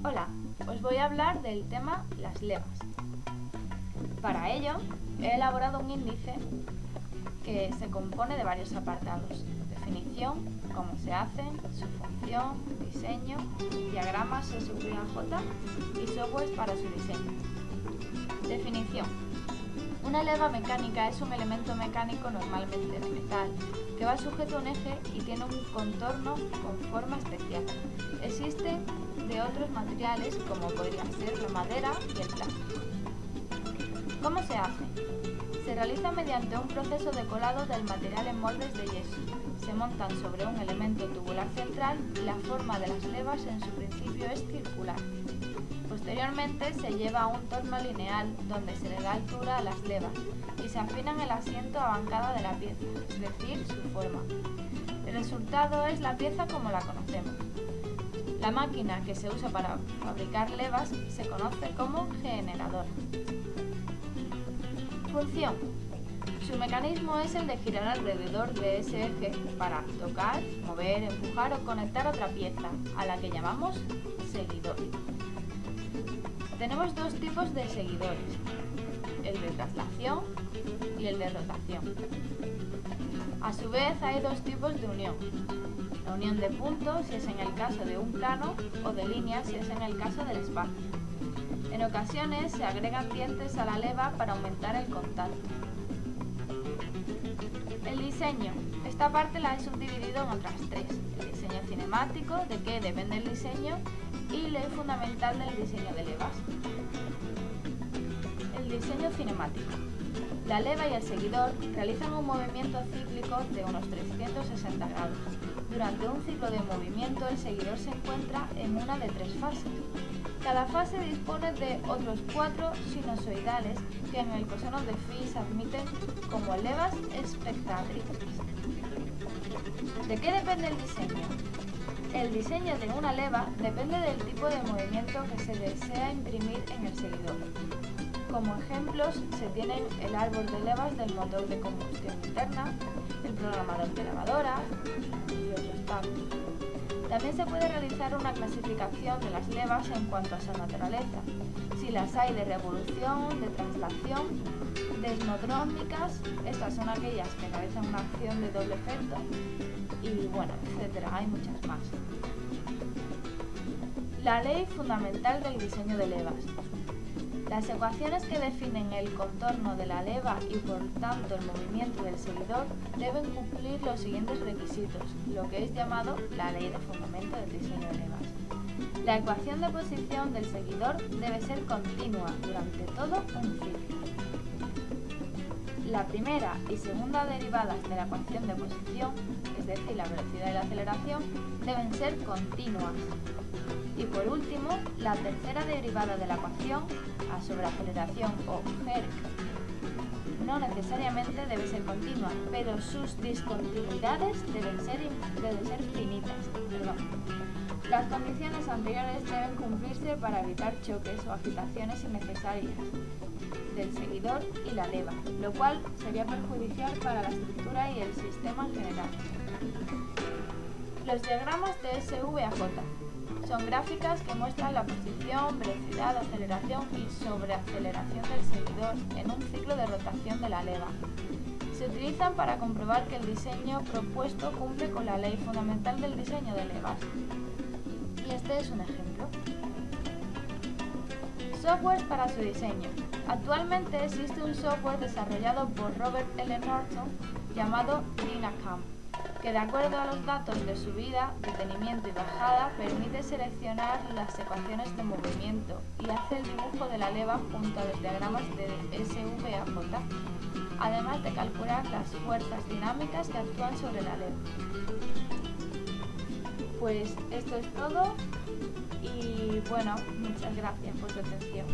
Hola, os voy a hablar del tema las levas. Para ello, he elaborado un índice que se compone de varios apartados: definición, cómo se hacen, su función, diseño, diagramas SVAJ y software para su diseño. Definición. Una leva mecánica es un elemento mecánico normalmente de metal que va sujeto a un eje y tiene un contorno con forma especial. Existen de otros materiales como podrían ser la madera y el plástico. ¿Cómo se hace? Se realiza mediante un proceso de colado del material en moldes de yeso. Se montan sobre un elemento tubular central y la forma de las levas en su principio es circular. Posteriormente se lleva a un torno lineal donde se le da altura a las levas y se afina el asiento a bancada de la pieza, es decir, su forma. El resultado es la pieza como la conocemos. La máquina que se usa para fabricar levas se conoce como generadora. Función. Su mecanismo es el de girar alrededor de ese eje para tocar, mover, empujar o conectar otra pieza, a la que llamamos seguidor. Tenemos dos tipos de seguidores, el de traslación y el de rotación. A su vez hay dos tipos de unión: la unión de puntos si es en el caso de un plano o de líneas si es en el caso del espacio. En ocasiones se agregan dientes a la leva para aumentar el contacto. El diseño. Esta parte la he subdividido en otras tres: el diseño cinemático, de qué depende el diseño, y ley fundamental del diseño de levas. El diseño cinemático. La leva y el seguidor realizan un movimiento cíclico de unos 360 grados. Durante un ciclo de movimiento, el seguidor se encuentra en una de tres fases. Cada fase dispone de otros 4 sinusoidales que en el coseno de phi se admiten como levas espectrátricas. ¿De qué depende el diseño? El diseño de una leva depende del tipo de movimiento que se desea imprimir en el seguidor. Como ejemplos se tienen el árbol de levas del motor de combustión interna, el programador de lavadoras y otros tantos. También se puede realizar una clasificación de las levas en cuanto a su naturaleza, si las hay de revolución, de traslación, desmodrómicas, estas son aquellas que realizan una acción de doble efecto, y bueno, etcétera, hay muchas más. La ley fundamental del diseño de levas. Las ecuaciones que definen el contorno de la leva y por tanto el movimiento del seguidor deben cumplir los siguientes requisitos, lo que es llamado la ley de fundamento del diseño de levas. La ecuación de posición del seguidor debe ser continua durante todo un ciclo. La primera y segunda derivadas de la ecuación de posición, es decir, la velocidad y la aceleración, deben ser continuas. Y por último, la tercera derivada de la ecuación, a sobre aceleración o jerk, no necesariamente debe ser continua, pero sus discontinuidades deben ser finitas. Las condiciones anteriores deben cumplirse para evitar choques o agitaciones innecesarias del seguidor y la leva, lo cual sería perjudicial para la estructura y el sistema en general. Los diagramas de SVAJ son gráficas que muestran la posición, velocidad, aceleración y sobreaceleración del seguidor en un ciclo de rotación de la leva. Se utilizan para comprobar que el diseño propuesto cumple con la ley fundamental del diseño de levas. Y este es un ejemplo. Software para su diseño. Actualmente existe un software desarrollado por Robert L. Norton llamado Dynacam, que de acuerdo a los datos de subida, detenimiento y bajada permite seleccionar las ecuaciones de movimiento y hace el dibujo de la leva junto a los diagramas de SVAJ, además de calcular las fuerzas dinámicas que actúan sobre la leva. Pues esto es todo y bueno, muchas gracias por su atención.